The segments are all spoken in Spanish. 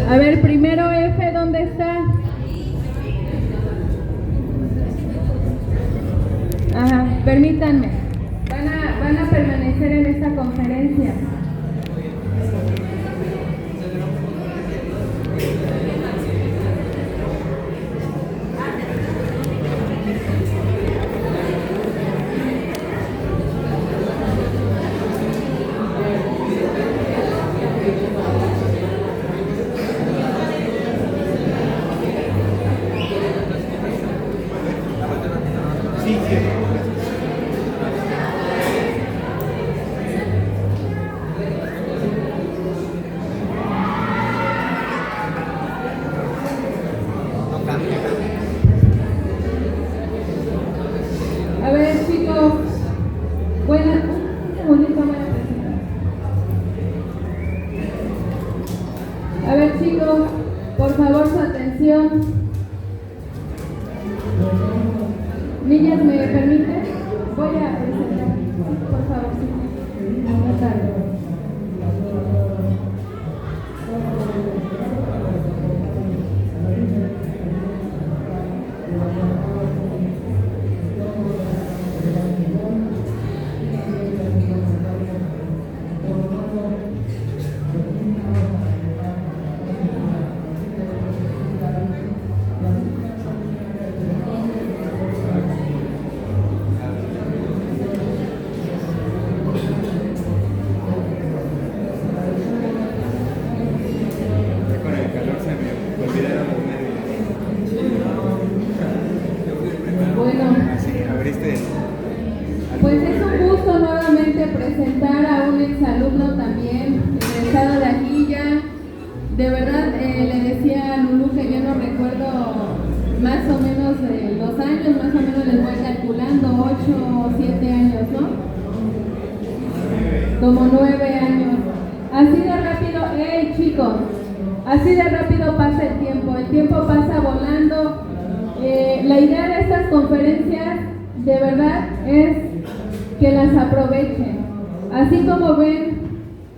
A ver, primero F, ¿dónde está? Ajá, permítanme. Van a permanecer en esta conferencia. A ver, chicos, buenas. Un segundito, voy a presentar. A ver, chicos, por favor, su atención. Niñas, ¿me permiten? Voy a presentar, por favor. Buenas tardes. Pues es un gusto nuevamente presentar a un exalumno también, egresado de aquí ya. De verdad, le decía a Lulú que yo no recuerdo más o menos los años, más o menos les voy calculando, 8 o 7 años, ¿no? Como 9 años. Así de rápido, ¡hey chicos! Así de rápido pasa el tiempo pasa volando. La idea de estas conferencias, de verdad, es que las aprovechen. Así como ven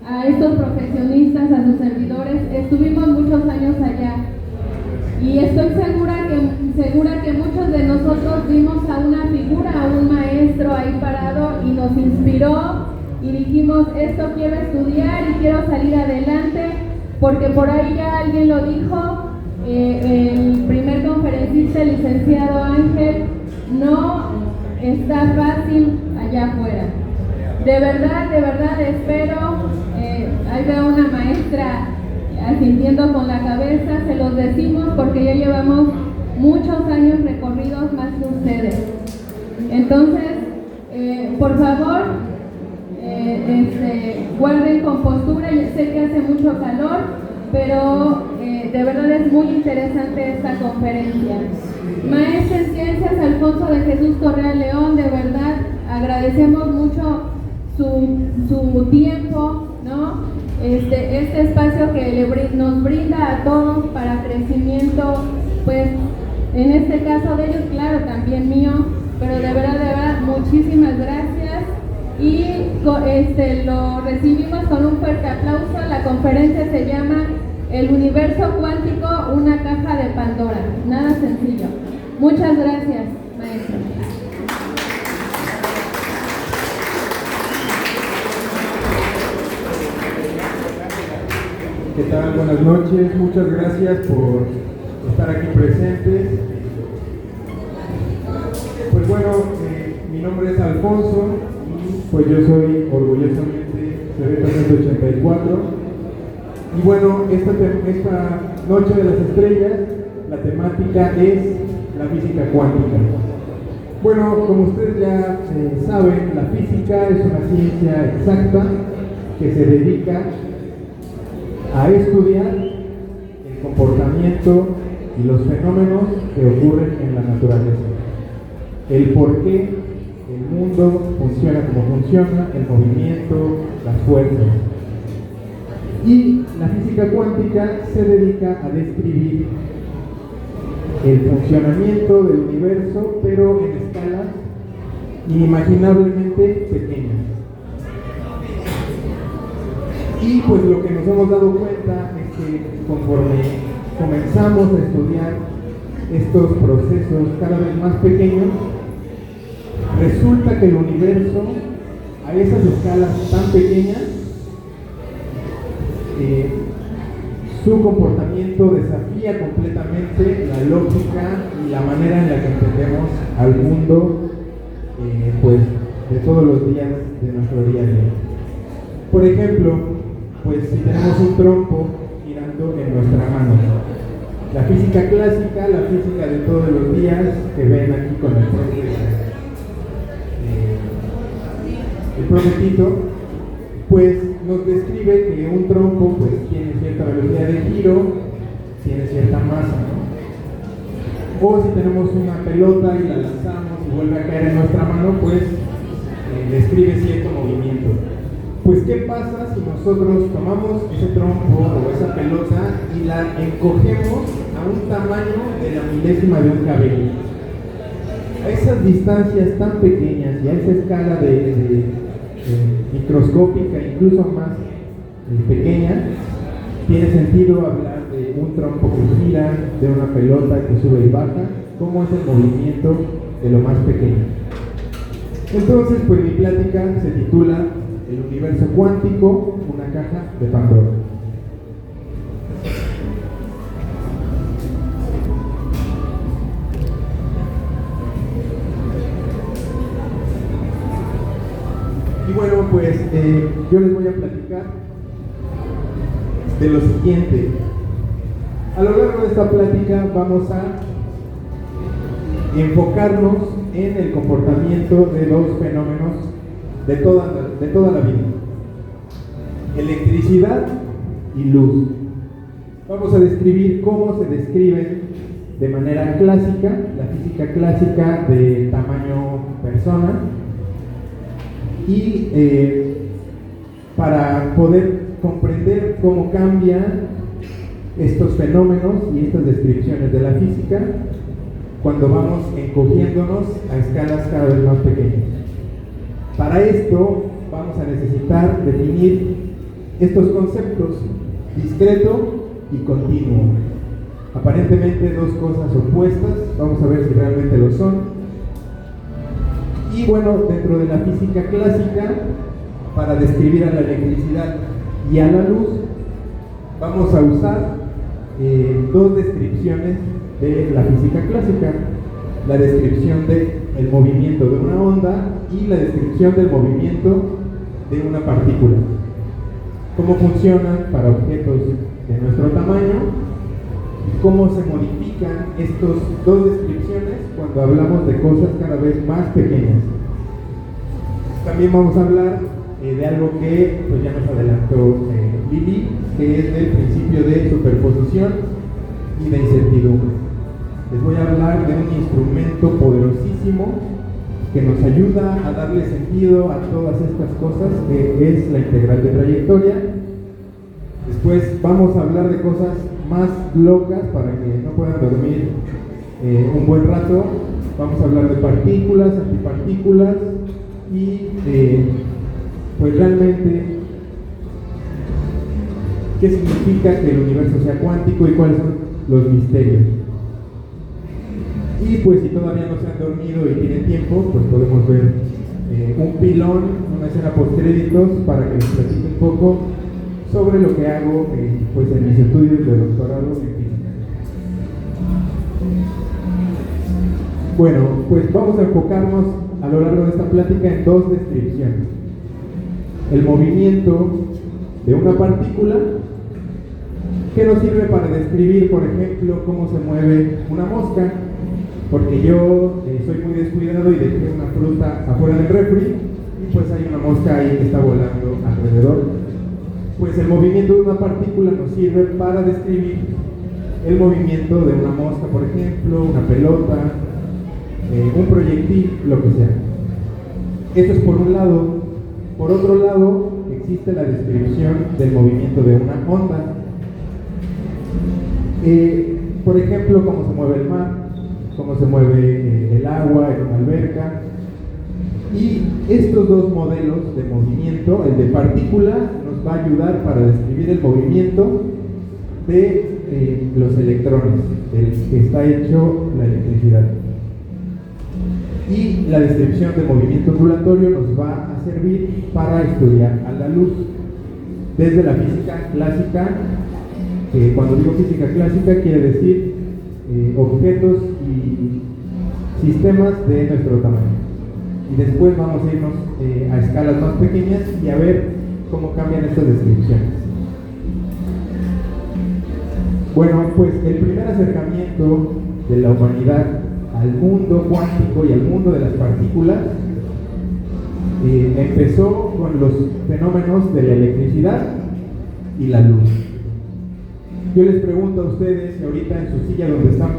a estos profesionistas, a sus servidores, estuvimos muchos años allá y estoy segura que muchos de nosotros vimos a una figura, a un maestro ahí parado y nos inspiró y dijimos, esto quiero estudiar y quiero salir adelante, porque por ahí ya alguien lo dijo, el primer conferencista, el licenciado Ángel, no está fácil allá afuera. De verdad espero, ahí veo una maestra asintiendo con la cabeza, se los decimos porque ya llevamos muchos años recorridos más que ustedes. Entonces, por favor, guarden compostura. Yo sé que hace mucho calor, pero de verdad es muy interesante esta conferencia. Maestro en Ciencias Alfonso de Jesús Correa León, de verdad agradecemos mucho su tiempo, ¿no? Este espacio que nos brinda a todos para crecimiento, pues en este caso de ellos, claro, también mío, pero de verdad, muchísimas gracias y lo recibimos con un fuerte aplauso. La conferencia se llama El Universo Cuántico, una caja de Pandora. Nada sencillo. Muchas gracias, maestro. ¿Qué tal? Buenas noches. Muchas gracias por estar aquí presentes. Pues bueno, mi nombre es Alfonso y pues yo soy orgullosamente Cerveta 184. Y bueno, esta noche de las estrellas, la temática es la física cuántica. Bueno, como ustedes ya saben, la física es una ciencia exacta que se dedica a estudiar el comportamiento y los fenómenos que ocurren en la naturaleza, el por qué el mundo funciona como funciona, el movimiento, las fuerzas. Y la física cuántica se dedica a describir el funcionamiento del universo, pero en escalas inimaginablemente pequeñas. Y pues lo que nos hemos dado cuenta es que conforme comenzamos a estudiar estos procesos cada vez más pequeños, resulta que el universo, a esas escalas tan pequeñas, su comportamiento desafía completamente la lógica y la manera en la que entendemos al mundo, pues, de todos los días de nuestro día a día. Por ejemplo, pues si tenemos un trompo girando en nuestra mano, la física clásica, la física de todos los días que ven aquí con el profe Tito, pues nos describe que un trompo pues tiene cierta velocidad de giro, tiene cierta masa, ¿no? O si tenemos una pelota y la lanzamos y vuelve a caer en nuestra mano, pues describe cierto movimiento. Pues ¿qué pasa si nosotros tomamos ese trompo o esa pelota y la encogemos a un tamaño de la milésima de un cabello? A esas distancias tan pequeñas y a esa escala microscópica, incluso más pequeña, tiene sentido hablar de un trompo que gira, de una pelota que sube y baja, cómo es el movimiento de lo más pequeño. Entonces, pues mi plática se titula El universo cuántico, una caja de Pandora. Y bueno, pues yo les voy a platicar de lo siguiente. A lo largo de esta plática vamos a enfocarnos en el comportamiento de los fenómenos de toda la vida: electricidad y luz. Vamos a describir cómo se describen de manera clásica, la física clásica de tamaño persona, y para poder comprender cómo cambian estos fenómenos y estas descripciones de la física cuando vamos encogiéndonos a escalas cada vez más pequeñas. Para esto vamos a necesitar definir estos conceptos: discreto y continuo. Aparentemente dos cosas opuestas, vamos a ver si realmente lo son. Y bueno, dentro de la física clásica, para describir a la electricidad y a la luz, vamos a usar dos descripciones de la física clásica: la descripción del movimiento de una onda y la descripción del movimiento de una partícula. Cómo funcionan para objetos de nuestro tamaño y cómo se modifican estas dos descripciones cuando hablamos de cosas cada vez más pequeñas. También vamos a hablar de algo que pues ya nos adelantó Lili, que es del principio de superposición y de incertidumbre. Les voy a hablar de un instrumento poderosísimo que nos ayuda a darle sentido a todas estas cosas, que es la integral de trayectoria. Después vamos a hablar de cosas más locas para que no puedan dormir un buen rato. Vamos a hablar de partículas, antipartículas y pues realmente qué significa que el universo sea cuántico y cuáles son los misterios. Y pues si todavía no se han dormido y tienen tiempo, pues podemos ver un pilón, una escena post créditos para que les platique un poco sobre lo que hago pues en mis estudios de doctorado en física. Bueno, pues vamos a enfocarnos a lo largo de esta plática en dos descripciones: el movimiento de una partícula, que nos sirve para describir, por ejemplo, cómo se mueve una mosca, porque yo soy muy descuidado y dejé una fruta afuera del refri y pues hay una mosca ahí que está volando alrededor. Pues el movimiento de una partícula nos sirve para describir el movimiento de una mosca, por ejemplo, una pelota, un proyectil, lo que sea. Eso es por un lado. Por otro lado, existe la descripción del movimiento de una onda. Por ejemplo, cómo se mueve el mar, cómo se mueve el agua en una alberca. Y estos dos modelos de movimiento, el de partícula, nos nos va a ayudar para describir el movimiento de los electrones, del que está hecho la electricidad. Y la descripción del movimiento ondulatorio nos va a servir para estudiar a la luz desde la física clásica, que cuando digo física clásica quiere decir objetos y sistemas de nuestro tamaño. Y después vamos a irnos a escalas más pequeñas y a ver cómo cambian estas descripciones. Bueno, pues el primer acercamiento de la humanidad al mundo cuántico y al mundo de las partículas empezó con los fenómenos de la electricidad y la luz. Yo les pregunto a ustedes si ahorita en su silla donde están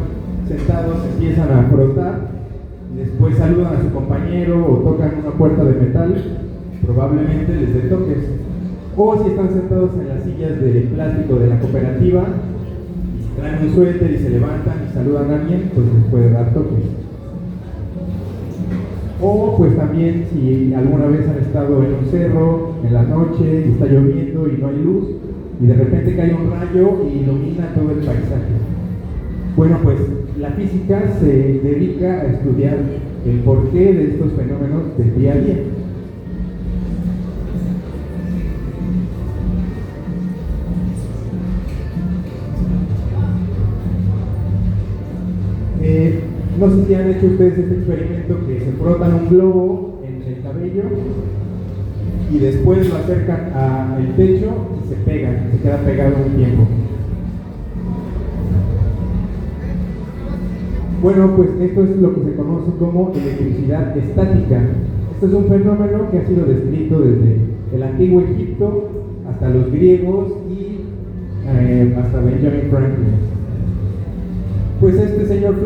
sentados empiezan a frotar, después saludan a su compañero o tocan una puerta de metal, probablemente les dé toques. O si están sentados en las sillas de plástico de la cooperativa, traen un suéter y se levantan y saludan a alguien, pues les puede dar toques. O pues también si alguna vez han estado en un cerro en la noche y está lloviendo y no hay luz y de repente cae un rayo y ilumina todo el paisaje. Bueno, pues la física se dedica a estudiar el porqué de estos fenómenos del día a día. No sé si han hecho ustedes este experimento que se frotan un globo en el cabello y después lo acercan al techo y se pegan, se queda pegado un tiempo. Bueno, pues esto es lo que se conoce como electricidad estática. Este es un fenómeno que ha sido descrito desde el antiguo Egipto hasta los griegos y hasta Benjamin Franklin. Pues a este señor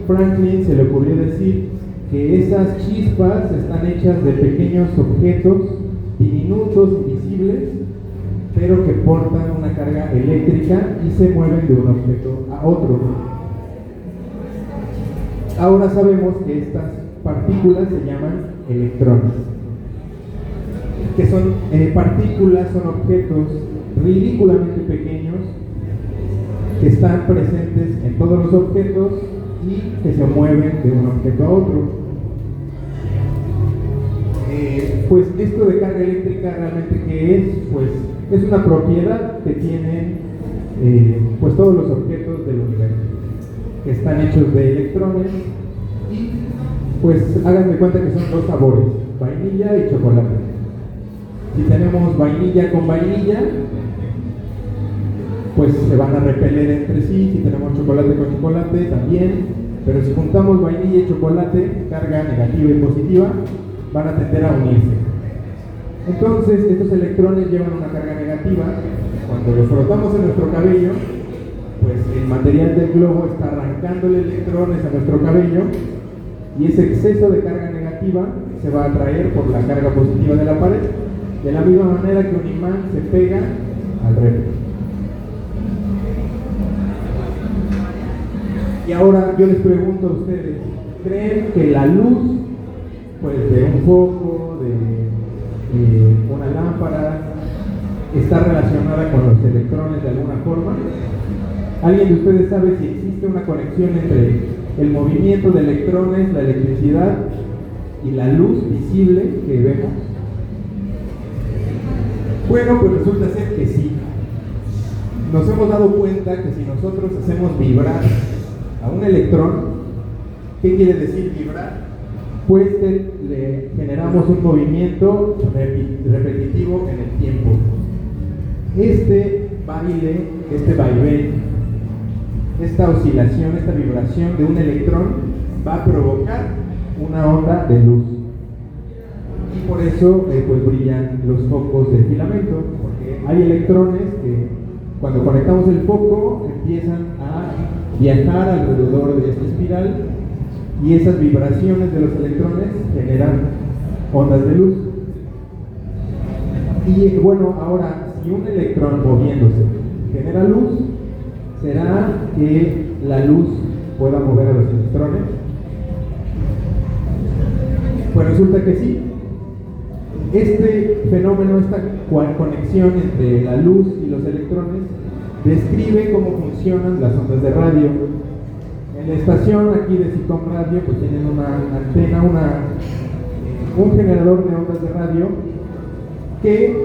Franklin se le ocurrió decir que esas chispas están hechas de pequeños objetos diminutos, invisibles, pero que portan una carga eléctrica y se mueven de un objeto a otro. Ahora sabemos que estas partículas se llaman electrones. Que son partículas, son objetos ridículamente pequeños que están presentes en todos los objetos y que se mueven de un objeto a otro. Pues esto de carga eléctrica realmente ¿qué es? Pues es una propiedad que tienen pues todos los objetos del universo, que están hechos de electrones y pues hagan de cuenta que son dos sabores, vainilla y chocolate. Si tenemos vainilla con vainilla, pues se van a repeler entre sí. Si tenemos chocolate con chocolate también, pero si juntamos vainilla y chocolate, carga negativa y positiva, van a tender a unirse. Entonces estos electrones llevan una carga negativa. Cuando los frotamos en nuestro cabello, pues el material del globo está arrancándole electrones a nuestro cabello y ese exceso de carga negativa se va a atraer por la carga positiva de la pared, de la misma manera que un imán se pega al reflejo. Y ahora yo les pregunto a ustedes, ¿creen que la luz, pues de un foco, de una lámpara, está relacionada con los electrones de alguna forma? ¿Alguien de ustedes sabe si existe una conexión entre el movimiento de electrones, la electricidad y la luz visible que vemos? Bueno, pues resulta ser que sí. Nos hemos dado cuenta que si nosotros hacemos vibrar a un electrón, ¿qué quiere decir vibrar? Pues le generamos un movimiento repetitivo en el tiempo. Este baile, este vaivén, esta oscilación, esta vibración de un electrón va a provocar una onda de luz. Y por eso pues brillan los focos de filamento, porque hay electrones que cuando conectamos el foco empiezan a viajar alrededor de esta espiral y esas vibraciones de los electrones generan ondas de luz. Y bueno, ahora, si un electrón moviéndose genera luz, ¿será que la luz pueda mover a los electrones? Pues resulta que sí. Este fenómeno, esta conexión entre la luz y los electrones, describe cómo funcionan las ondas de radio. En la estación aquí de SICOM Radio, pues tienen una antena, un generador de ondas de radio que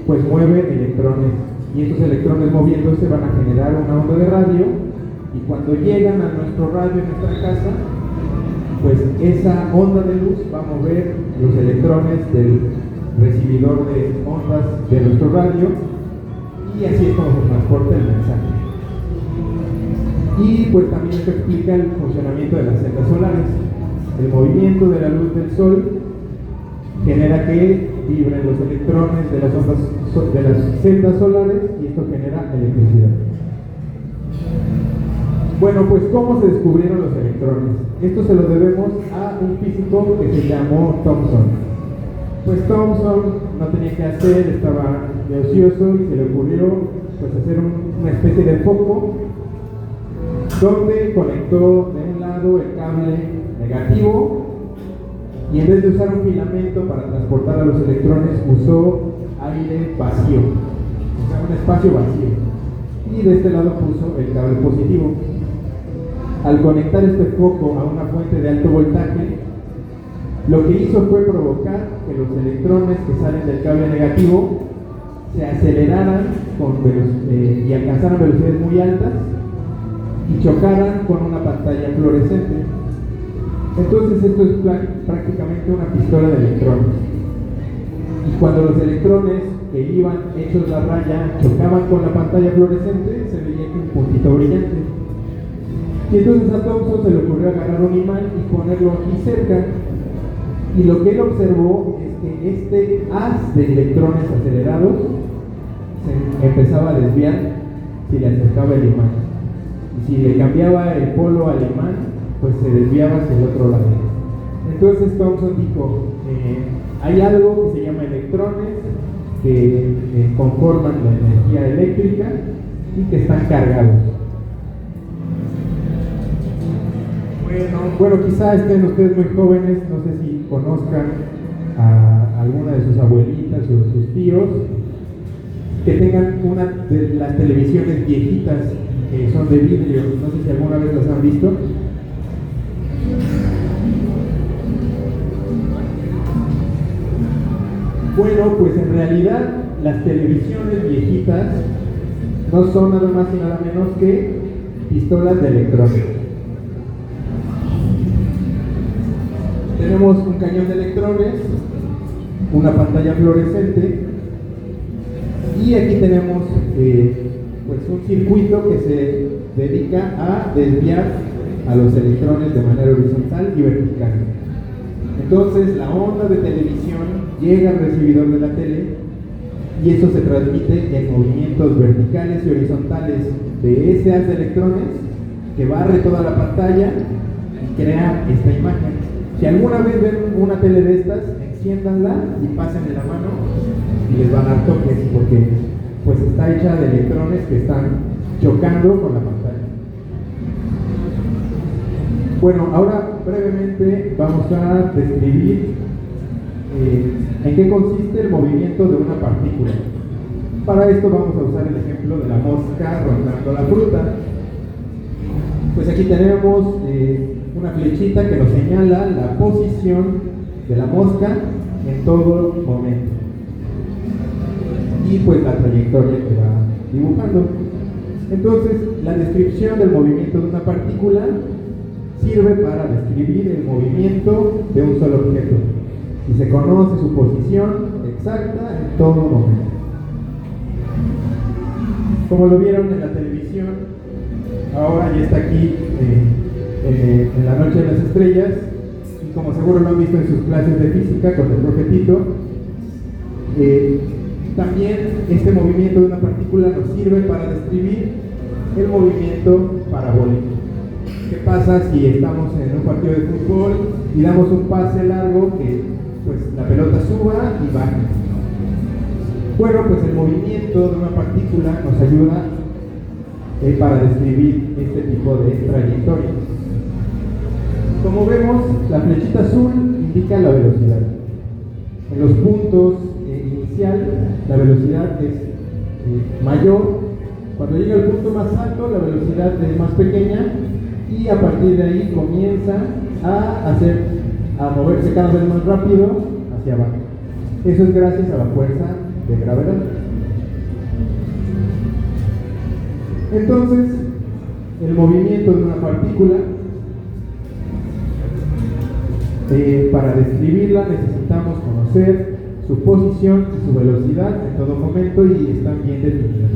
pues mueve electrones, y estos electrones moviéndose van a generar una onda de radio, y cuando llegan a nuestro radio en nuestra casa, pues esa onda de luz va a mover los electrones del recibidor de ondas de nuestro radio, y así es como se transporta el mensaje. Y pues también esto explica el funcionamiento de las celdas solares. El movimiento de la luz del sol genera que vibren los electrones de las ondas de las celdas solares, y esto genera electricidad. Bueno, pues ¿cómo se descubrieron los electrones? Esto se lo debemos a un físico que se llamó Thomson. Pues Thomson no tenía que hacer, estaba de ocioso, y se le ocurrió pues hacer una especie de foco donde conectó de un lado el cable negativo, y en vez de usar un filamento para transportar a los electrones, usó aire vacío, o sea, un espacio vacío, y de este lado puso el cable positivo. Al conectar este foco a una fuente de alto voltaje, lo que hizo fue provocar que los electrones que salen del cable negativo se aceleraran y alcanzaran velocidades muy altas y chocaran con una pantalla fluorescente. Entonces esto es prácticamente una pistola de electrones. Y cuando los electrones que iban hechos la raya chocaban con la pantalla fluorescente, se veía que un puntito brillante. Y entonces a Thomson se le ocurrió agarrar un imán y ponerlo aquí cerca. Y lo que él observó es que este haz de electrones acelerados se empezaba a desviar si le acercaba el imán. Y si le cambiaba el polo al imán, pues se desviaba hacia el otro lado. Entonces Thomson dijo, hay algo que se llama electrones que conforman la energía eléctrica y que están cargados. Bueno, quizá estén ustedes muy jóvenes, no sé si conozcan a alguna de sus abuelitas o sus tíos que tengan una de las televisiones viejitas que son de vidrio, no sé si alguna vez las han visto. Bueno, pues en realidad las televisiones viejitas no son nada más y nada menos que pistolas de electrones. Tenemos un cañón de electrones, una pantalla fluorescente, y aquí tenemos pues un circuito que se dedica a desviar a los electrones de manera horizontal y vertical. Entonces la onda de televisión llega al recibidor de la tele, y eso se transmite en movimientos verticales y horizontales de ese haz de electrones que barre toda la pantalla y crea esta imagen. Si alguna vez ven una tele de estas, enciéndanla y pásenle la mano y les van a dar toques, porque pues está hecha de electrones que están chocando con la pantalla. Bueno, ahora brevemente vamos a describir en qué consiste el movimiento de una partícula. Para esto vamos a usar el ejemplo de la mosca rondando la fruta. Pues aquí tenemos una flechita que nos señala la posición de la mosca en todo momento, y pues la trayectoria que va dibujando. Entonces la descripción del movimiento de una partícula sirve para describir el movimiento de un solo objeto, y se conoce su posición exacta en todo momento. Como lo vieron en la televisión, ahora ya está aquí en la noche de las estrellas, y como seguro lo han visto en sus clases de física con el profe Tito, también este movimiento de una partícula nos sirve para describir el movimiento parabólico. ¿Qué pasa si estamos en un partido de fútbol y damos un pase largo que pues la pelota suba y baja? Bueno, pues el movimiento de una partícula nos ayuda para describir este tipo de trayectorias. Como vemos, la flechita azul indica la velocidad. En los puntos inicial, la velocidad es mayor. Cuando llega al punto más alto, la velocidad es más pequeña y a partir de ahí comienza a moverse cada vez más rápido hacia abajo. Eso es gracias a la fuerza de gravedad. Entonces, el movimiento de una partícula, para describirla necesitamos conocer su posición y su velocidad en todo momento y están bien definidas.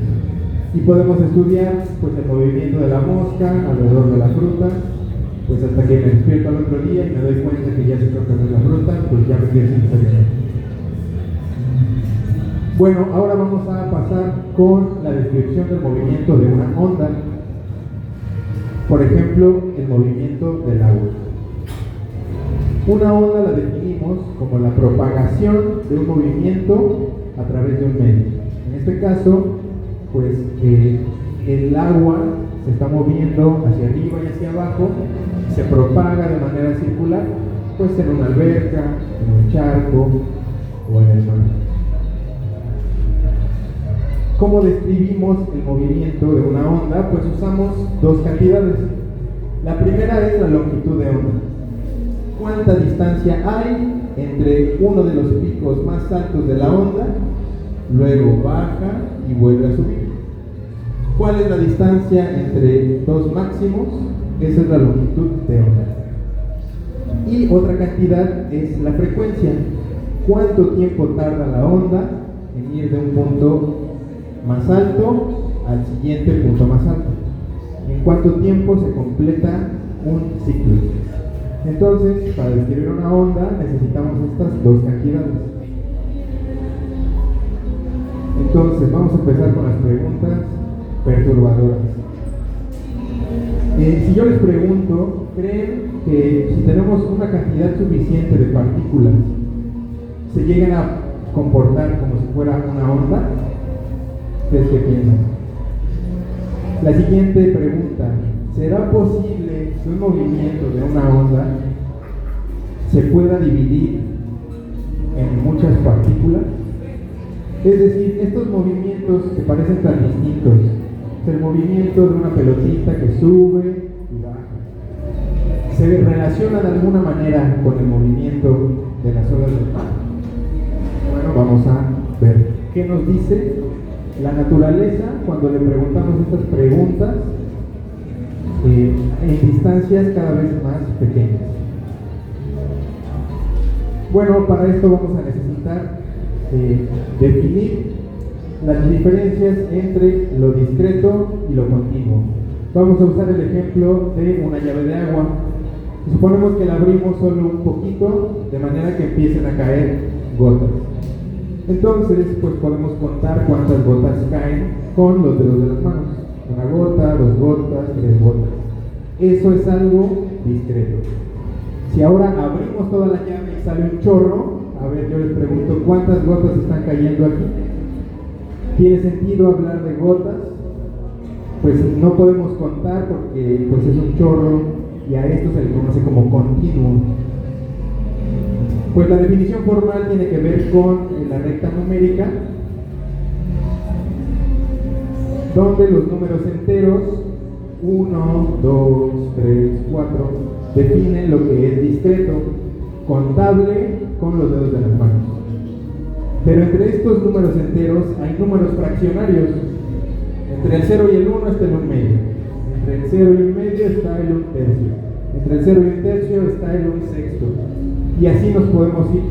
Y podemos estudiar pues, el movimiento de la mosca alrededor de la fruta, pues hasta que me despierto al otro día y me doy cuenta que ya se toca la fruta, pues ya me quedé sin saber. Bueno, ahora vamos a pasar con la descripción del movimiento de una onda. Por ejemplo, el movimiento del agua. Una onda la definimos como la propagación de un movimiento a través de un medio. En este caso, pues el agua se está moviendo hacia arriba y hacia abajo, se propaga de manera circular, pues en una alberca, en un charco o en el mar. ¿Cómo describimos el movimiento de una onda? Pues usamos dos cantidades. La primera es la longitud de onda. ¿Cuánta distancia hay entre uno de los picos más altos de la onda, luego baja y vuelve a subir? ¿Cuál es la distancia entre dos máximos? Esa es la longitud de onda. Y otra cantidad es la frecuencia. ¿Cuánto tiempo tarda la onda en ir de un punto más alto al siguiente punto más alto? ¿En cuánto tiempo se completa un ciclo? Entonces, para describir una onda necesitamos estas dos cantidades. Entonces, vamos a empezar con las preguntas perturbadoras. Si yo les pregunto, ¿creen que si tenemos una cantidad suficiente de partículas se llegan a comportar como si fuera una onda? ¿Ustedes qué piensan? La siguiente pregunta: ¿será posible que un movimiento de una onda se pueda dividir en muchas partículas? Es decir, estos movimientos que parecen tan distintos, el movimiento de una pelotita que sube y baja, ¿se relaciona de alguna manera con el movimiento de las olas del mar? Bueno, vamos a ver qué nos dice la naturaleza cuando le preguntamos estas preguntas en distancias cada vez más pequeñas. Bueno, para esto vamos a necesitar definir las diferencias entre lo discreto y lo continuo. Vamos a usar el ejemplo de una llave de agua. Suponemos que la abrimos solo un poquito, de manera que empiecen a caer gotas. Entonces, pues podemos contar cuántas gotas caen con los dedos de las manos. Una gota, dos gotas, tres gotas. Eso es algo discreto. Si ahora abrimos toda la llave y sale un chorro, a ver, yo les pregunto, ¿cuántas gotas están cayendo aquí? ¿Tiene sentido hablar de gotas? Pues no podemos contar porque pues es un chorro y a esto se le conoce como continuo. Pues la definición formal tiene que ver con la recta numérica, donde los números enteros 1, 2, 3, 4 definen lo que es discreto, contable con los dedos de las manos. Pero entre estos números enteros hay números fraccionarios. Entre el 0 y el 1 está el 1 medio. Entre el 0 y 1 medio está el 1 tercio. Entre el 0 y 1 tercio está el 1 sexto. Y así nos podemos ir.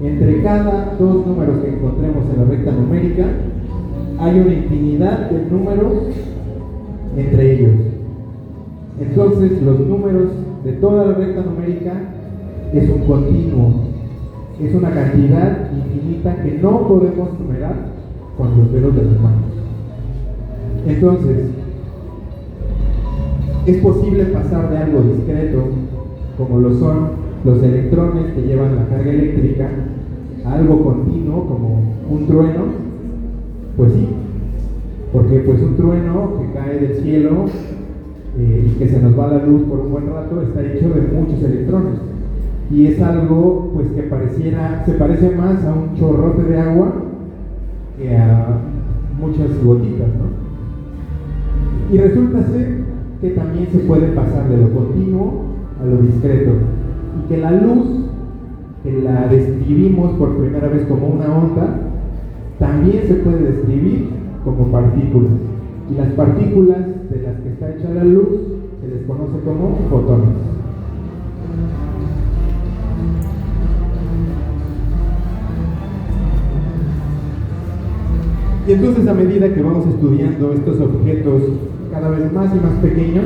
Entre cada dos números que encontremos en la recta numérica hay una infinidad de números entre ellos. Entonces los números de toda la recta numérica es un continuo, es una cantidad infinita que no podemos numerar con los dedos de las manos. Entonces, es posible pasar de algo discreto, como lo son los electrones que llevan la carga eléctrica, a algo continuo, como un trueno. Pues sí, porque pues un trueno que cae del cielo y que se nos va la luz por un buen rato está hecho de muchos electrones. y es algo pues que se parece más a un chorrote de agua que a muchas gotitas, ¿no? Y resulta ser que también se puede pasar de lo continuo a lo discreto, y que la luz, que la describimos por primera vez como una onda, también se puede describir como partículas, y las partículas de las que está hecha la luz se les conoce como fotones. Y entonces, a medida que vamos estudiando estos objetos cada vez más y más pequeños,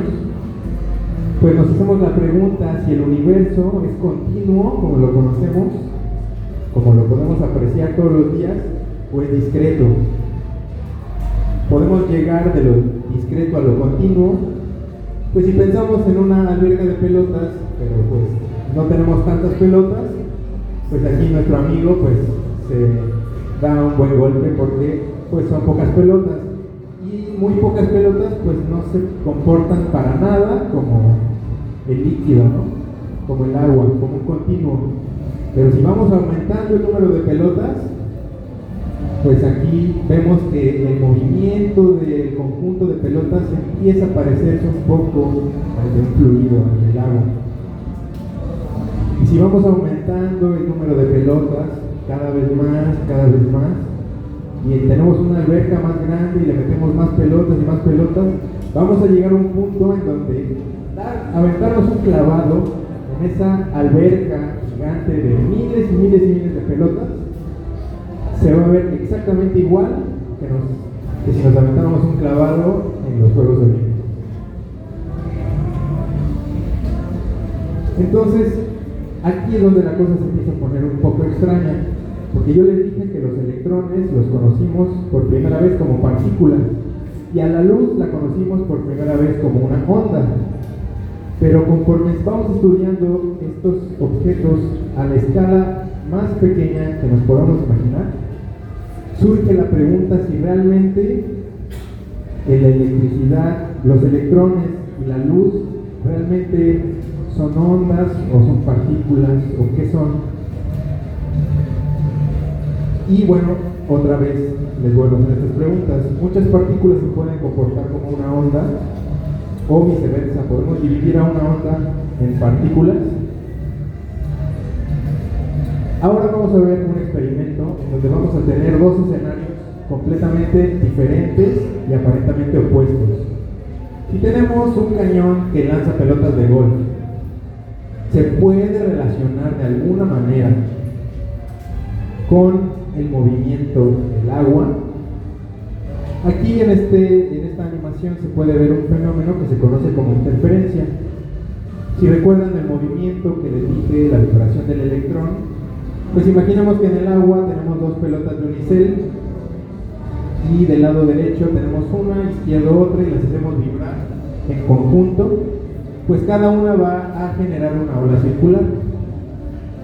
pues nos hacemos la pregunta si el universo es continuo, como lo conocemos, como lo podemos apreciar todos los días, o es discreto. Podemos llegar de lo discreto a lo continuo, pues si pensamos en una alberca de pelotas, pero pues no tenemos tantas pelotas, pues aquí nuestro amigo pues se da un buen golpe porque pues son pocas pelotas, y muy pocas pelotas pues no se comportan para nada como el líquido, ¿no? Como el agua, como un continuo. Pero si vamos aumentando el número de pelotas, pues aquí vemos que el movimiento del conjunto de pelotas empieza a parecerse un poco al de un fluido, al del agua. Y si vamos aumentando el número de pelotas cada vez más, y tenemos una alberca más grande y le metemos más pelotas y más pelotas, vamos a llegar a un punto en donde aventarnos un clavado en esa alberca gigante de miles y miles y miles de pelotas se va a ver exactamente igual que si nos aventáramos un clavado en los Juegos Olímpicos. Entonces, aquí es donde la cosa se empieza a poner un poco extraña, porque yo les dije que los electrones los conocimos por primera vez como partículas, y a la luz la conocimos por primera vez como una onda. Pero conforme vamos estudiando estos objetos a la escala más pequeña que nos podamos imaginar, surge la pregunta si realmente la electricidad, los electrones y la luz realmente son ondas o son partículas o qué son. Y bueno, otra vez les vuelvo a hacer estas preguntas. Muchas partículas se pueden comportar como una onda o viceversa. Podemos dividir a una onda en partículas. Ahora vamos a ver un experimento en donde vamos a tener dos escenarios completamente diferentes y aparentemente opuestos. Si tenemos un cañón que lanza pelotas de golf, ¿se puede relacionar de alguna manera con el movimiento del agua? Aquí en esta animación se puede ver un fenómeno que se conoce como interferencia. Si recuerdan el movimiento que les dije, la vibración del electrón, pues imaginemos que en el agua tenemos dos pelotas de unicel y del lado derecho tenemos una, izquierdo otra, y las hacemos vibrar en conjunto, pues cada una va a generar una ola circular.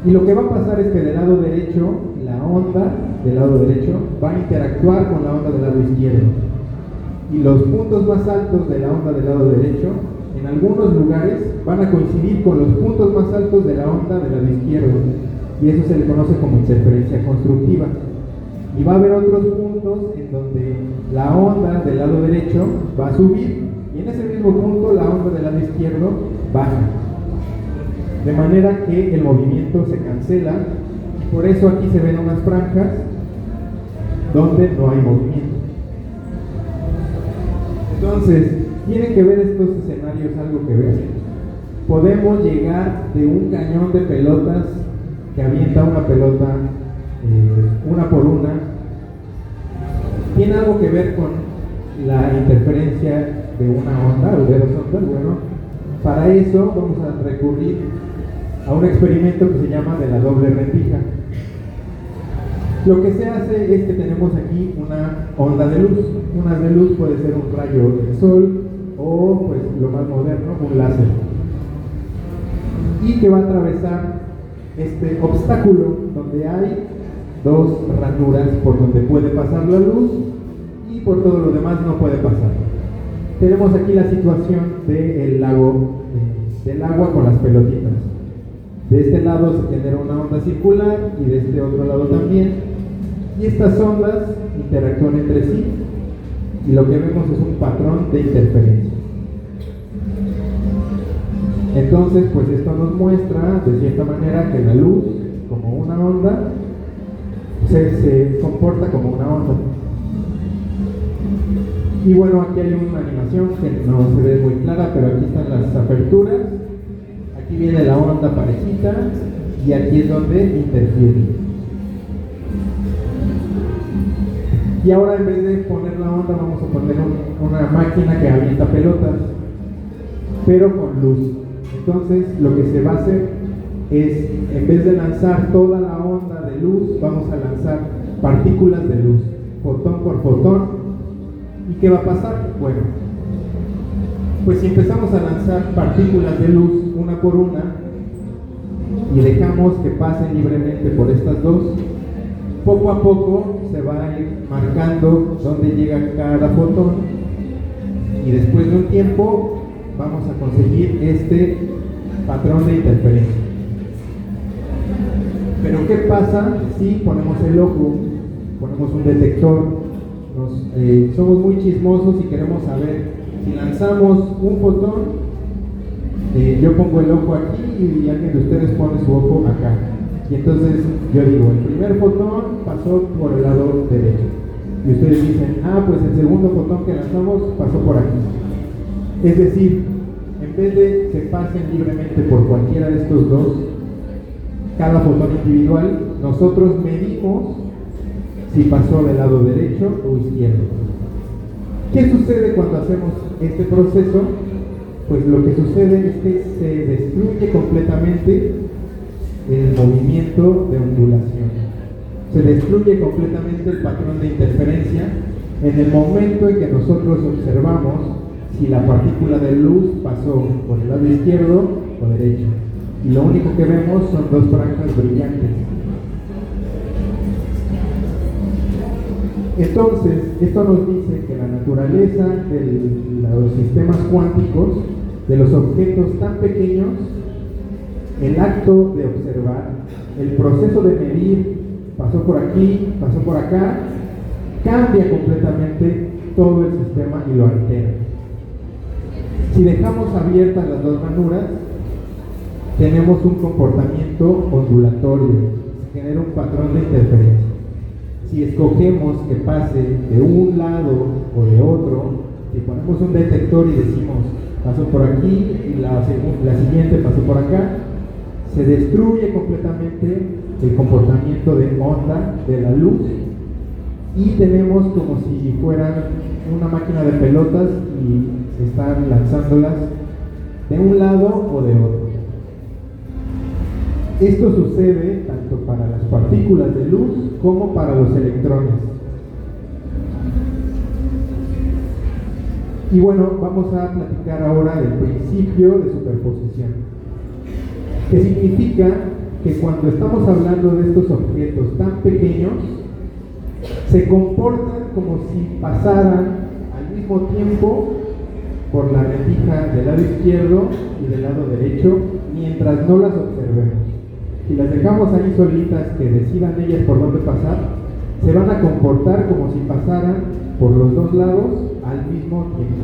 Y lo que va a pasar es que del lado derecho, la onda del lado derecho va a interactuar con la onda del lado izquierdo. Y los puntos más altos de la onda del lado derecho, en algunos lugares, van a coincidir con los puntos más altos de la onda del lado izquierdo. Y eso se le conoce como interferencia constructiva. Y va a haber otros puntos en donde la onda del lado derecho va a subir, y en ese mismo punto la onda del lado izquierdo baja. De manera que el movimiento se cancela, y por eso aquí se ven unas franjas donde no hay movimiento. Entonces, tienen que ver estos escenarios algo que ver. Podemos llegar de un cañón de pelotas que avienta una pelota una por una. ¿Tiene algo que ver con la interferencia de una onda o de dos ondas? Bueno, para eso vamos a recurrir a un experimento que se llama de la doble rendija. Lo que se hace es que tenemos aquí una onda de luz. Una onda de luz puede ser un rayo del sol o, pues, lo más moderno, un láser. Y que va a atravesar este obstáculo donde hay dos ranuras por donde puede pasar la luz y por todo lo demás no puede pasar. Tenemos aquí la situación del lago, del agua con las pelotitas. De este lado se genera una onda circular y de este otro lado también. Y estas ondas interactúan entre sí y lo que vemos es un patrón de interferencia. Entonces, pues esto nos muestra de cierta manera que la luz, como una onda, se comporta como una onda. Y bueno, aquí hay una animación que no se ve muy clara, pero aquí están las aperturas. Aquí viene la onda parejita y aquí es donde interfiere. Y ahora en vez de poner la onda vamos a poner una máquina que avienta pelotas, pero con luz. Entonces lo que se va a hacer es, en vez de lanzar toda la onda de luz, vamos a lanzar partículas de luz, fotón por fotón. ¿Y qué va a pasar? Bueno, pues si empezamos a lanzar partículas de luz una por una y dejamos que pasen libremente por estas dos, poco a poco se va a ir marcando dónde llega cada fotón y después de un tiempo vamos a conseguir este patrón de interferencia. Pero ¿qué pasa si ponemos el ojo, ponemos un detector? Somos muy chismosos y queremos saber si lanzamos un fotón. Yo pongo el ojo aquí y alguien de ustedes pone su ojo acá. Y entonces yo digo, el primer fotón pasó por el lado derecho. Y ustedes dicen, pues el segundo fotón que lanzamos pasó por aquí. Es decir, en vez de que pasen libremente por cualquiera de estos dos, cada fotón individual, nosotros medimos si pasó del lado derecho o izquierdo. ¿Qué sucede cuando hacemos este proceso? Pues lo que sucede es que se destruye completamente el movimiento de ondulación. Se destruye completamente el patrón de interferencia en el momento en que nosotros observamos si la partícula de luz pasó por el lado izquierdo o derecho. Y lo único que vemos son dos franjas brillantes. Entonces, esto nos dice que la naturaleza de los sistemas cuánticos, de los objetos tan pequeños, el acto de observar, el proceso de medir, pasó por aquí, pasó por acá, cambia completamente todo el sistema y lo altera. Si dejamos abiertas las dos ranuras, tenemos un comportamiento ondulatorio, se genera un patrón de interferencia. Si escogemos que pase de un lado o de otro, si ponemos un detector y decimos pasó por aquí y la siguiente pasó por acá, se destruye completamente el comportamiento de onda de la luz y tenemos como si fuera una máquina de pelotas y están lanzándolas de un lado o de otro. Esto sucede tanto para las partículas de luz como para los electrones. Y bueno, vamos a platicar ahora del principio de superposición, que significa que cuando estamos hablando de estos objetos tan pequeños, se comportan como si pasaran al mismo tiempo por la rendija del lado izquierdo y del lado derecho mientras no las observemos. Si las dejamos ahí solitas que decidan ellas por dónde pasar, se van a comportar como si pasaran por los dos lados al mismo tiempo.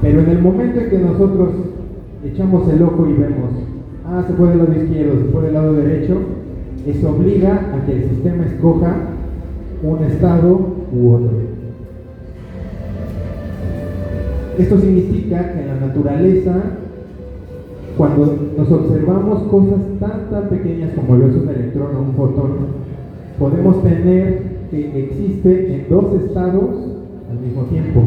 Pero en el momento en que nosotros echamos el ojo y vemos, se fue del lado izquierdo, se fue del lado derecho, eso obliga a que el sistema escoja un estado u otro. Esto significa que en la naturaleza, cuando nos observamos cosas tan pequeñas como lo es un electrón o un fotón, podemos tener que existe en dos estados al mismo tiempo,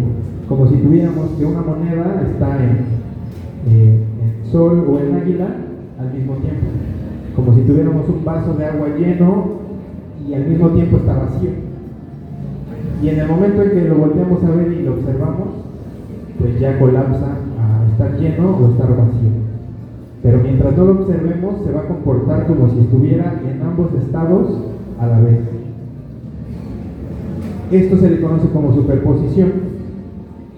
como si tuviéramos que una moneda está en sol o en águila al mismo tiempo, como si tuviéramos un vaso de agua lleno y al mismo tiempo está vacío. Y en el momento en que lo volteamos a ver y lo observamos, pues ya colapsa a estar lleno o estar vacío. Pero mientras no lo observemos, se va a comportar como si estuviera en ambos estados a la vez. Esto se le conoce como superposición,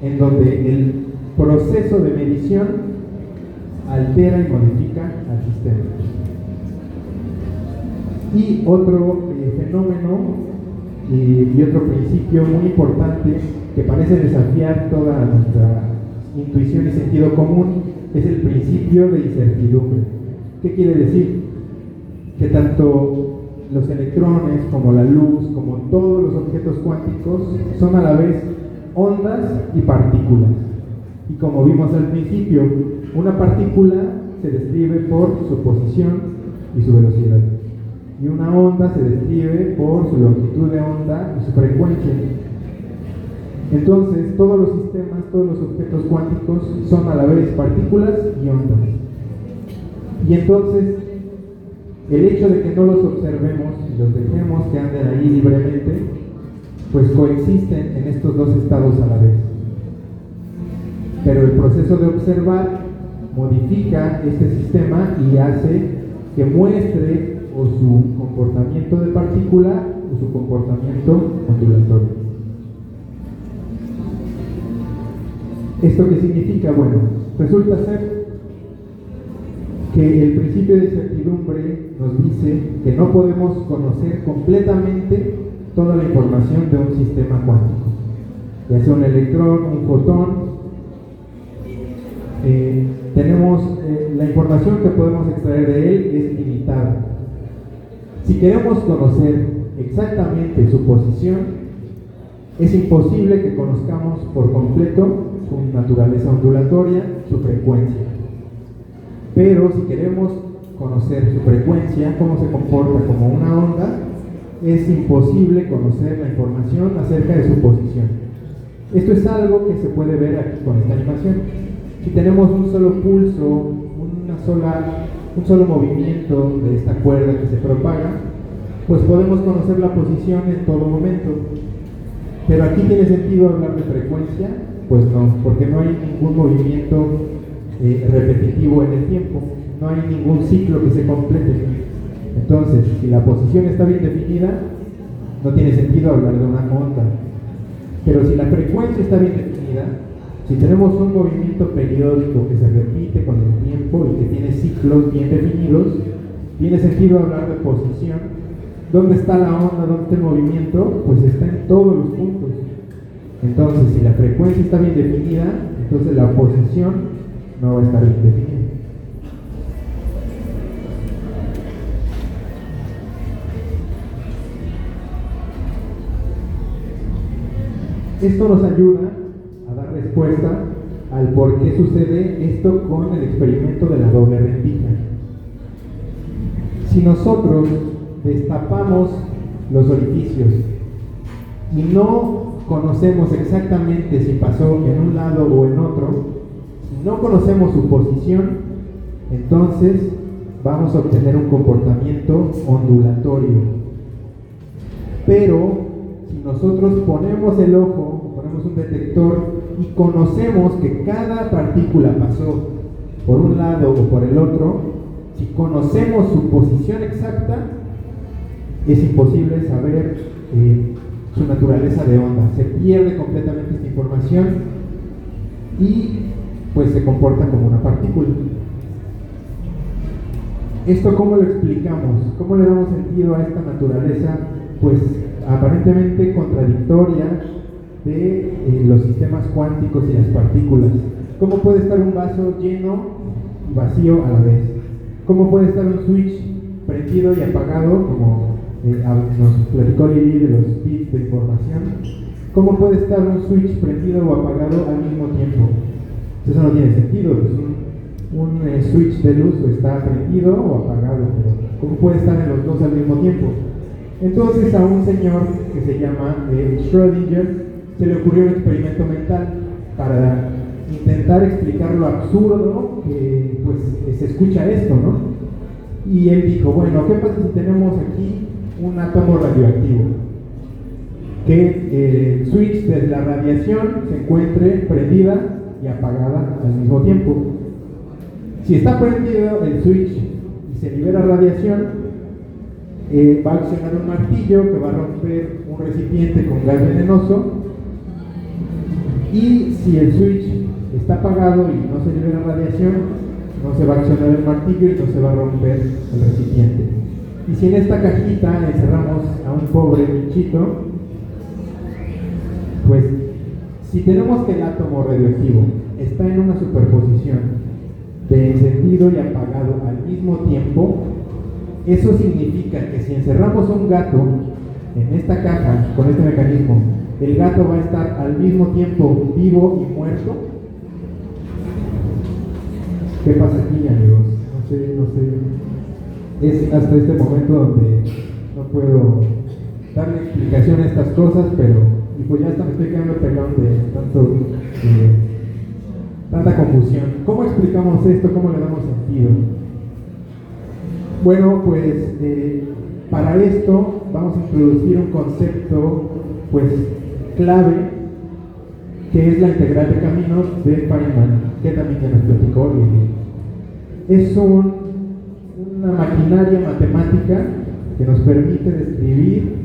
en donde el proceso de medición altera y modifica al sistema. Y otro fenómeno y otro principio muy importante que parece desafiar toda nuestra intuición y sentido común es el principio de incertidumbre. ¿Qué quiere decir? Que tanto los electrones como la luz, como todos los objetos cuánticos son a la vez ondas y partículas. Y como vimos al principio, una partícula se describe por su posición y su velocidad. Y una onda se describe por su longitud de onda y su frecuencia. Entonces, todos los sistemas, todos los objetos cuánticos son a la vez partículas y ondas. Y entonces, el hecho de que no los observemos y los dejemos que anden ahí libremente, pues coexisten en estos dos estados a la vez. Pero el proceso de observar modifica este sistema y hace que muestre o su comportamiento de partícula o su comportamiento ondulatorio. ¿Esto qué significa? Bueno, resulta ser que el principio de incertidumbre nos dice que no podemos conocer completamente toda la información de un sistema cuántico, ya sea un electrón, un fotón. La información que podemos extraer de él es limitada. Si queremos conocer exactamente su posición, es imposible que conozcamos por completo su naturaleza ondulatoria, su frecuencia. Pero si queremos conocer su frecuencia, cómo se comporta como una onda, es imposible conocer la información acerca de su posición. Esto es algo que se puede ver aquí con esta animación. Si tenemos un solo pulso, un solo movimiento de esta cuerda que se propaga, pues podemos conocer la posición en todo momento. Pero aquí tiene sentido hablar de frecuencia, pues no, porque no hay ningún movimiento repetitivo en el tiempo, no hay ningún ciclo que se complete. Entonces, si la posición está bien definida, no tiene sentido hablar de una onda. Pero si la frecuencia está bien definida, si tenemos un movimiento periódico que se repite con el tiempo y que tiene ciclos bien definidos, tiene sentido hablar de posición. ¿Dónde está la onda? ¿Dónde está el movimiento? Pues está en todos los puntos. Entonces, si la frecuencia está bien definida, entonces la posición no va a estar bien definida. Esto nos ayuda a dar respuesta al por qué sucede esto con el experimento de la doble rendija. Si nosotros destapamos los orificios y no conocemos exactamente si pasó en un lado o en otro, si no conocemos su posición, entonces vamos a obtener un comportamiento ondulatorio. Pero si nosotros ponemos el ojo, ponemos un detector y conocemos que cada partícula pasó por un lado o por el otro, si conocemos su posición exacta, es imposible saber su naturaleza de onda. Se pierde completamente esta información y pues se comporta como una partícula. ¿Esto cómo lo explicamos? ¿Cómo le damos sentido a esta naturaleza pues aparentemente contradictoria de los sistemas cuánticos y las partículas? ¿Cómo puede estar un vaso lleno y vacío a la vez? ¿Cómo puede estar un switch prendido y apagado, como nos platicó Lili de los bits de información? ¿Cómo puede estar un switch prendido o apagado al mismo tiempo? Eso no tiene sentido. Pues un switch de luz está prendido o apagado, pero ¿cómo puede estar en los dos al mismo tiempo? Entonces a un señor que se llama Schrödinger se le ocurrió un experimento mental para intentar explicar lo absurdo que pues se escucha esto, ¿no? Y él dijo, bueno, ¿qué pasa si tenemos aquí un átomo radioactivo? Que el switch de la radiación se encuentre prendida y apagada al mismo tiempo. Si está prendido el switch y se libera radiación, va a accionar un martillo que va a romper un recipiente con gas venenoso, y si el switch está apagado y no se libera radiación, no se va a accionar el martillo y no se va a romper el recipiente. Y si en esta cajita encerramos a un pobre bichito, pues si tenemos que el átomo radioactivo está en una superposición de encendido y apagado al mismo tiempo, eso significa que si encerramos un gato en esta caja con este mecanismo, el gato va a estar al mismo tiempo vivo y muerto. ¿Qué pasa aquí, amigos? No sé. Es hasta este momento donde no puedo darle explicación a estas cosas, pero y pues ya hasta me estoy quedando pelón de tanta confusión. ¿Cómo explicamos esto? ¿Cómo le damos sentido? Bueno, pues para esto vamos a introducir un concepto pues clave, que es la integral de caminos de Feynman, que también ya nos platicó. Es una maquinaria matemática que nos permite describir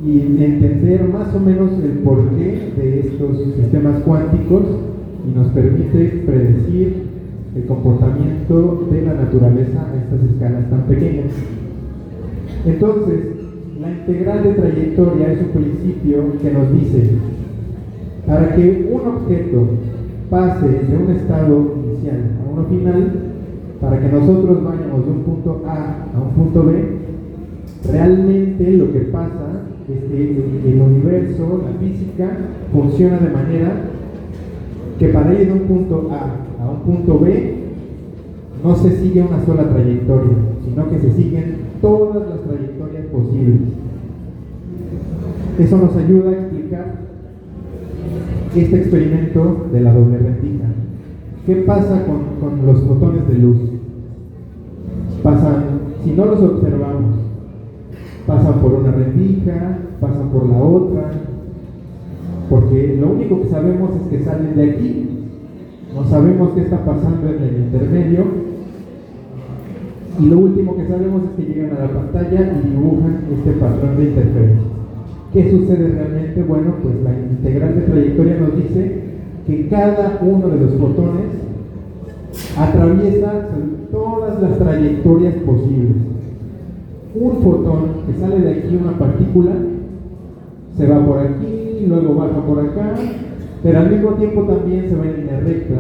y entender más o menos el porqué de estos sistemas cuánticos y nos permite predecir el comportamiento de la naturaleza a estas escalas tan pequeñas. Entonces, la integral de trayectoria es un principio que nos dice, para que un objeto pase de un estado inicial a uno final, para que nosotros vayamos de un punto A a un punto B, realmente lo que pasa es que el universo, la física, funciona de manera que para ir de un punto A a un punto B no se sigue una sola trayectoria, sino que se siguen todas las trayectorias posibles. Eso nos ayuda a explicar este experimento de la doble rendija. ¿Qué pasa con los fotones de luz? Pasan, si no los observamos, pasan por una rendija, pasan por la otra, porque lo único que sabemos es que salen de aquí, no sabemos qué está pasando en el intermedio, y lo último que sabemos es que llegan a la pantalla y dibujan este patrón de interferencia. ¿Qué sucede realmente? Bueno, pues la integral de trayectoria nos dice que cada uno de los fotones atraviesa todas las trayectorias posibles. Un fotón que sale de aquí, una partícula, se va por aquí, luego baja por acá, pero al mismo tiempo también se va en línea recta,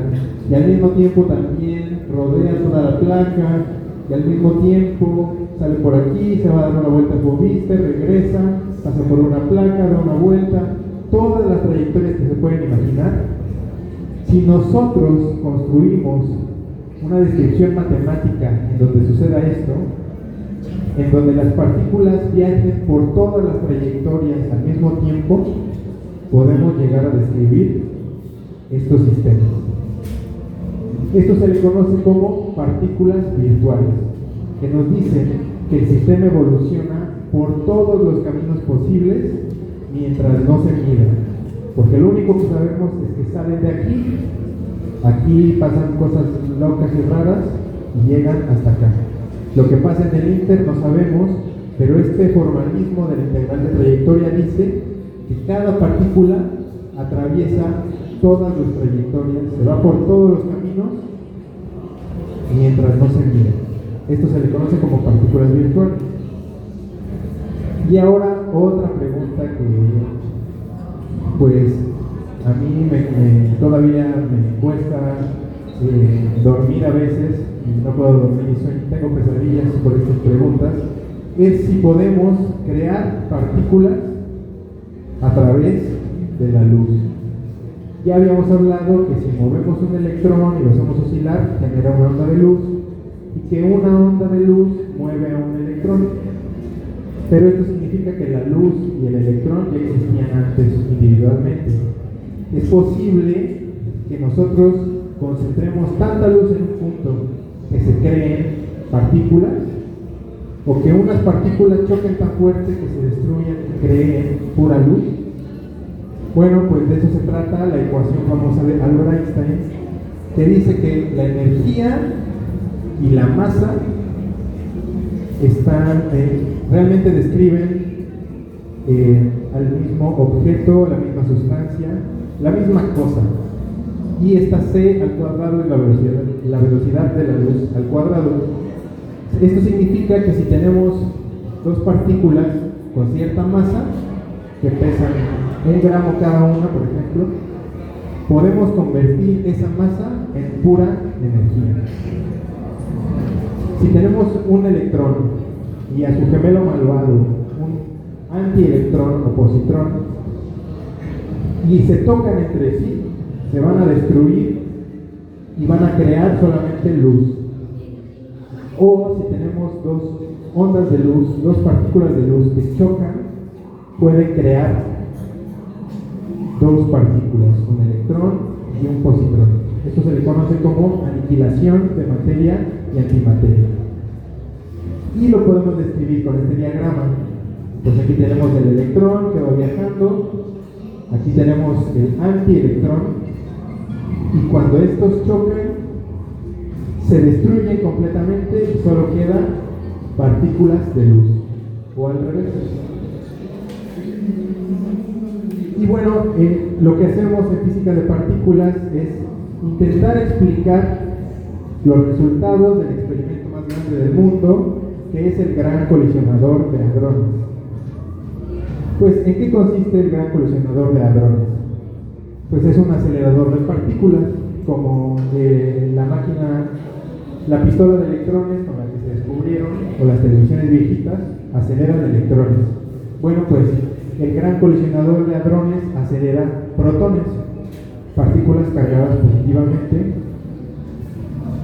y al mismo tiempo también rodea toda la placa, y al mismo tiempo sale por aquí, se va a dar una vuelta a su vista, regresa, pasa por una placa, da una vuelta, todas las trayectorias que se pueden imaginar. Si nosotros construimos una descripción matemática en donde suceda esto, en donde las partículas viajen por todas las trayectorias al mismo tiempo, podemos llegar a describir estos sistemas. Esto se le conoce como partículas virtuales, que nos dicen que el sistema evoluciona por todos los caminos posibles mientras no se mida, porque lo único que sabemos es que salen de aquí pasan cosas locas y raras y llegan hasta acá. Lo que pasa en el Inter no sabemos, pero este formalismo de la integral de trayectoria dice que cada partícula atraviesa todas las trayectorias, se va por todos los caminos mientras no se mira. Esto se le conoce como partículas virtuales. Y ahora otra pregunta que pues a mí todavía me cuesta dormir a veces, y no puedo dormir y tengo pesadillas por estas preguntas, es si podemos crear partículas a través de la luz. Ya habíamos hablado que si movemos un electrón y lo hacemos oscilar, genera una onda de luz, y que una onda de luz mueve a un electrón. Pero esto significa que la luz y el electrón ya existían antes individualmente. Es posible que nosotros concentremos tanta luz en un punto que se creen partículas, o que unas partículas choquen tan fuerte que se destruyan y creen pura luz. Bueno, pues de eso se trata la ecuación famosa de Albert Einstein, que dice que la energía y la masa están, realmente describen al mismo objeto, la misma sustancia, la misma cosa. y esta c al cuadrado es la velocidad de la luz al cuadrado. Esto significa que si tenemos dos partículas con cierta masa, que pesan 1 gramo cada una, por ejemplo, podemos convertir esa masa en pura energía. Si tenemos un electrón y a su gemelo malvado, un antielectrón o positrón, y se tocan entre sí, se van a destruir y van a crear solamente luz. O si tenemos dos ondas de luz, dos partículas de luz que chocan, pueden crear dos partículas, un electrón y un positrón. Esto se le conoce como aniquilación de materia y antimateria. Y lo podemos describir con este diagrama. Pues aquí tenemos el electrón que va viajando, aquí tenemos el antielectrón, y cuando estos chocan, se destruyen completamente y solo quedan partículas de luz, o al revés. Y bueno, lo que hacemos en física de partículas es intentar explicar los resultados del experimento más grande del mundo, que es el Gran Colisionador de Hadrones. Pues, ¿en qué consiste el Gran Colisionador de Hadrones? Pues es un acelerador de partículas, como la pistola de electrones con la que se descubrieron, o las televisiones viejitas, aceleran electrones. Bueno, pues el Gran Colisionador de Hadrones acelera protones, partículas cargadas positivamente,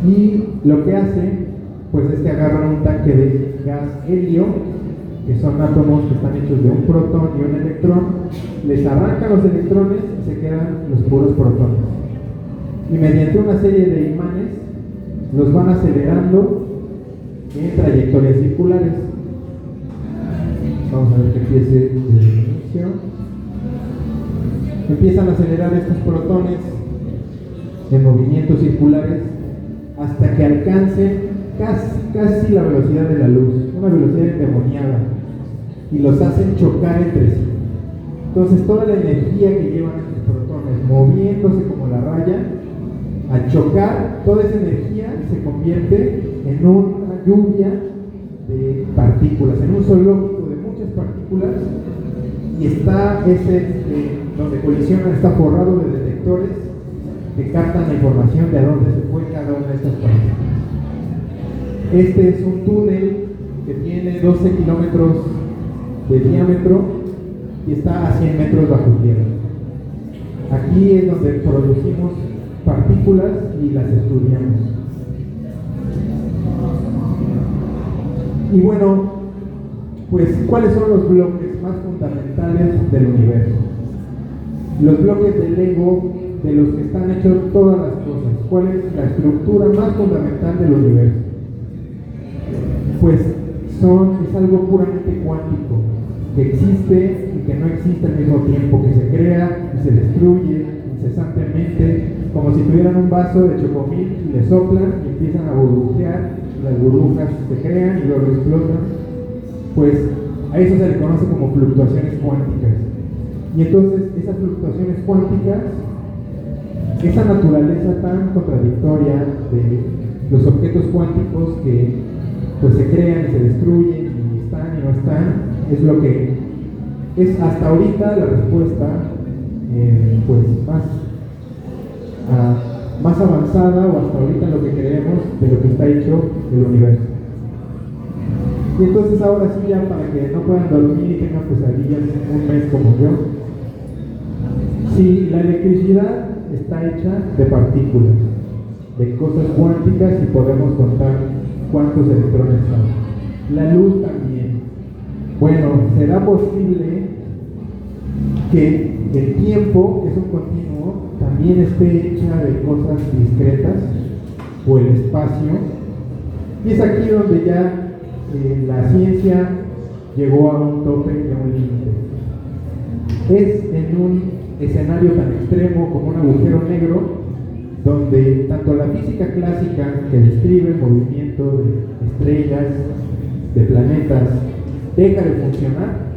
y lo que hace, pues es que agarran un tanque de gas helio, que son átomos que están hechos de un protón y un electrón, les arrancan los electrones y se quedan los puros protones. Y mediante una serie de imanes los van acelerando en trayectorias circulares. Vamos a ver que empiece desde el inicio. Empiezan a acelerar estos protones en movimientos circulares hasta que alcancen casi la velocidad de la luz, una velocidad endemoniada, y los hacen chocar entre sí. Entonces toda la energía que llevan estos protones moviéndose como la raya, al chocar, toda esa energía se convierte en una lluvia de partículas, en un zoológico de muchas partículas, y está donde colisionan está forrado de detectores que captan la información de a dónde se fue cada una de estas partículas. Este es un túnel que tiene 12 kilómetros de diámetro y está a 100 metros bajo tierra. Aquí es donde producimos partículas y las estudiamos. Y bueno, pues ¿cuáles son los bloques más fundamentales del universo? Los bloques del Lego, de los que están hechos todas las cosas. ¿Cuál es la estructura más fundamental del universo? Pues es algo puramente cuántico, que existe y que no existe al mismo tiempo, que se crea y se destruye incesantemente, como si tuvieran un vaso de chocomil y le soplan y empiezan a burbujear, las burbujas se crean y luego explotan. Pues a eso se le conoce como fluctuaciones cuánticas. Y entonces esas fluctuaciones cuánticas, esa naturaleza tan contradictoria de los objetos cuánticos que pues se crean y se destruyen y están y no están, es lo que es hasta ahorita la respuesta pues más avanzada, o hasta ahorita lo que creemos de lo que está hecho el universo. Y entonces ahora sí, ya para que no puedan dormir y tengan pesadillas un mes como yo, si la electricidad está hecha de partículas, de cosas cuánticas, y podemos contar cuántos electrones son. La luz también. Bueno, ¿será posible que el tiempo, que es un continuo, también esté hecha de cosas discretas, o el espacio? Y es aquí donde ya la ciencia llegó a un tope y a un límite. Es en un escenario tan extremo como un agujero negro, donde tanto la física clásica, que describe el movimiento de estrellas, de planetas, deja de funcionar,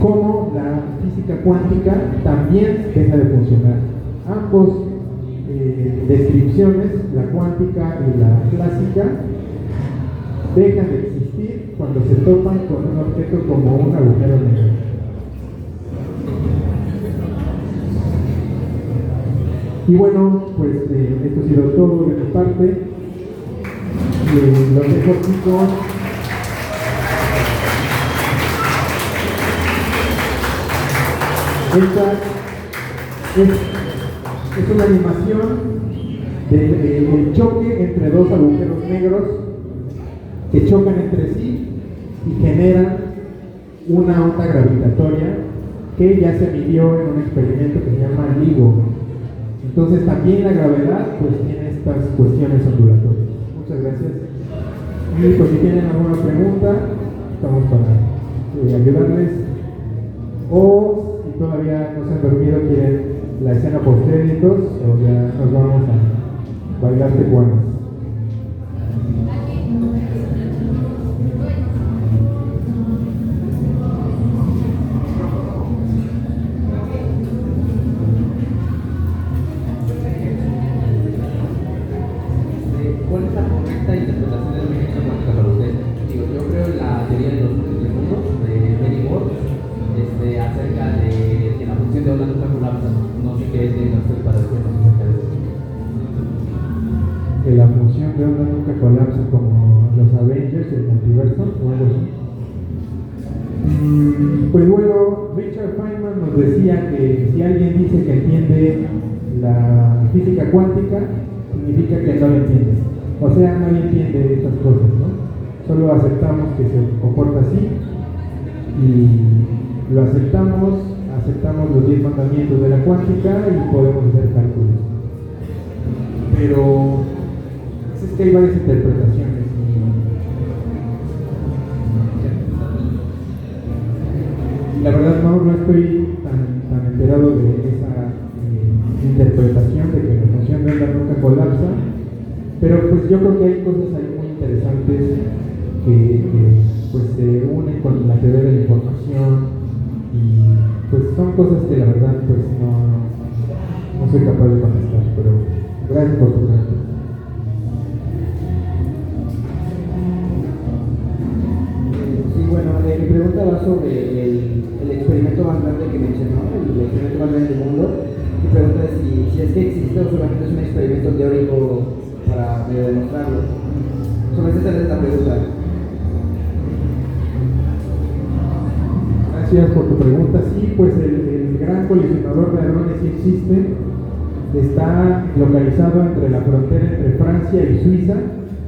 como la física cuántica también deja de funcionar. ambos descripciones, la cuántica y la clásica, dejan de existir cuando se topan con un objeto como un agujero negro. Y bueno, pues esto ha sido todo de mi parte. Los dejo aquí con esta es una animación del choque entre dos agujeros negros que chocan entre sí y generan una onda gravitatoria que ya se midió en un experimento que se llama LIGO. Entonces también la gravedad pues tiene estas cuestiones ondulatorias. Muchas gracias. Y pues si tienen alguna pregunta, estamos para ayudarles. O si todavía no se han dormido, quieren la escena post créditos, o ya nos vamos a bailar tecuanas. ¿Cuál es la correcta interpretación de la mecánica cuántica para usted? Digo, yo creo en la teoría de los mundos de Benny Moore, acerca de que la función de onda nunca colapsa. No sé qué tiene usted para decirnos acerca de eso. Que la función de onda nunca colapsa como los Avengers, el multiverso o algo así. Pues bueno, Richard Feynman nos decía que si alguien dice que entiende la física cuántica, significa que no lo entiende. O sea, nadie entiende estas cosas, ¿no? Solo aceptamos que se comporta así y lo aceptamos los 10 mandamientos de la cuántica y podemos hacer cálculos. Pero es que hay varias interpretaciones. Y la verdad no estoy tan enterado de esa interpretación de que la función de onda nunca colapsa, pero pues yo creo que hay cosas ahí muy interesantes que pues se unen con la teoría de la información y pues son cosas que la verdad pues no soy capaz de contestar, pero gracias por tu pregunta. Sí, bueno, mi pregunta va sobre el experimento más grande que mencionó, el experimento más grande del mundo. Mi pregunta es si es que existe o solamente es un experimento teórico para medio demostrarlo. Solamente esta es la pregunta. Gracias por tu pregunta. Sí, pues el gran colisionador de hadrones sí existe. Está localizado entre la frontera entre Francia y Suiza.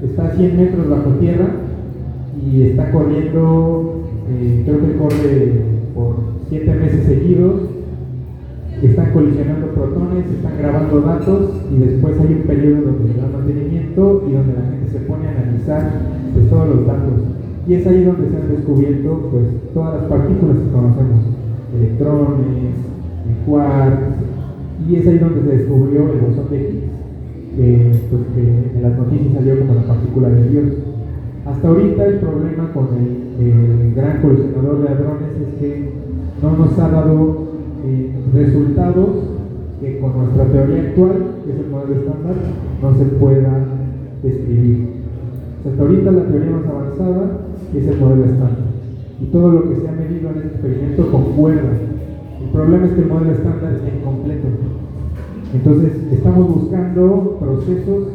Está a 100 metros bajo tierra y está corriendo, creo que corre por 7 meses seguidos. Están colisionando protones, están grabando datos y después hay un periodo donde se da mantenimiento y donde la gente se pone a analizar pues, todos los datos. Y es ahí donde se han descubierto pues, todas las partículas que conocemos, electrones, quarks, y es ahí donde se descubrió el bosón de Higgs, pues, que en las noticias salió como la partícula de Dios. Hasta ahorita el problema con el gran colisionador de hadrones es que no nos ha dado resultados que con nuestra teoría actual, que es el modelo estándar, no se pueda describir. Hasta ahorita la teoría más avanzada es el modelo estándar y todo lo que se ha medido en este experimento concuerda. El problema es que el modelo estándar es incompleto. Entonces estamos buscando procesos,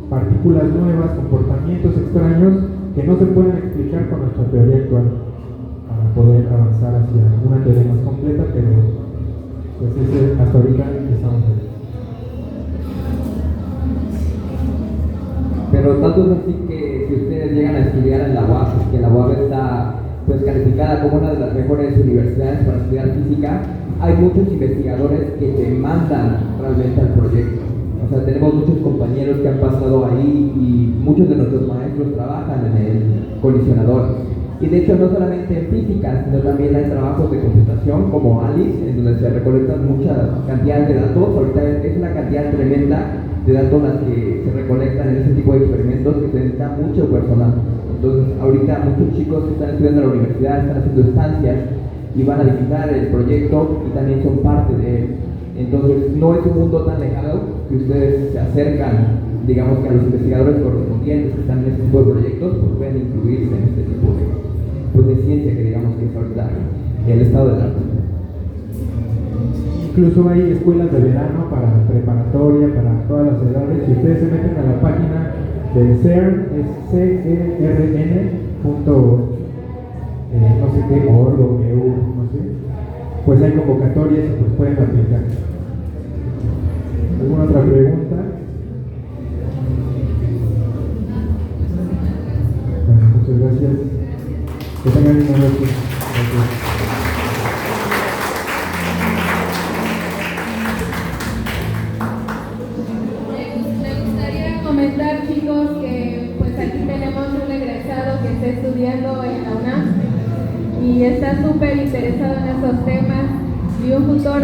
partículas nuevas, comportamientos extraños que no se pueden explicar con nuestra teoría actual para poder avanzar hacia una teoría más completa, pero pues hasta ahorita estamos ahí. Pero tanto es así que si ustedes llegan a estudiar en la UAP, que la UAP está pues calificada como una de las mejores universidades para estudiar física, hay muchos investigadores que demandan realmente al proyecto. O sea, tenemos muchos compañeros que han pasado ahí y muchos de nuestros maestros trabajan en el colisionador. Y de hecho no solamente en física, sino también hay trabajos de computación como ALICE, en donde se recolectan muchas cantidades de datos. Ahorita es una cantidad tremenda de datos las que se recolectan en ese tipo de experimentos que se necesita mucho personal. Entonces ahorita muchos chicos que están estudiando en la universidad están haciendo estancias y van a visitar el proyecto y también son parte de él. Entonces, no es un mundo tan lejano que ustedes se acercan, digamos que a los investigadores correspondientes que están en este tipo de proyectos, pues pueden incluirse en este tipo de, pues, de ciencia que digamos que es ahorita el estado del arte. Incluso hay escuelas de verano para preparatoria, para todas las edades. Si ustedes se meten a la página del CERN, es CERN.org, no sé qué, org, no sé, pues hay convocatorias y pues pueden aplicar. ¿Alguna otra pregunta? Bueno, muchas gracias. Que tengan una noche. Gracias. Comentar, chicos, que pues aquí tenemos un egresado que está estudiando en la UNAM y está súper interesado en estos temas, y un tutor,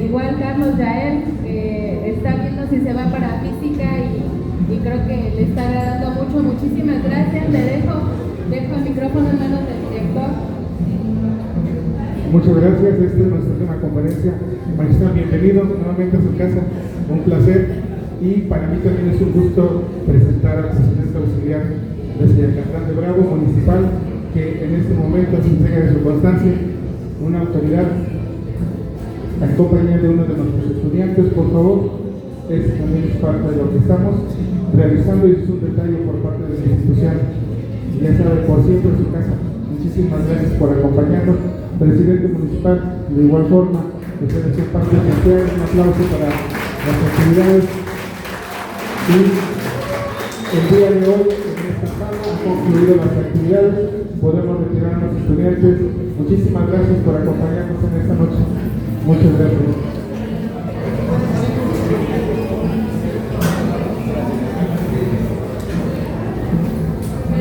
igual Carlos Yael, que está viendo si se va para física y creo que le está agradando mucho. Muchísimas gracias. Le dejo el micrófono en manos del director. Muchas gracias. Esta es nuestra última conferencia. Magistrado, bienvenido nuevamente a su casa. Un placer. Y para mí también es un gusto presentar al presidente auxiliar del Yacatlán de Bravo municipal, que en este momento se entrega de su constancia, una autoridad en compañía de uno de nuestros estudiantes. Por favor, también es parte de lo que estamos realizando y es un detalle por parte de la institución. Ya sabe, por siempre en su casa. Muchísimas gracias por acompañarnos, presidente municipal. De igual forma, ustedes son parte esencial. Un aplauso para las actividades. Y el día de hoy, en esta sala, han concluido las actividades. Podemos retirar a los estudiantes. Muchísimas gracias por acompañarnos en esta noche. Muchas gracias.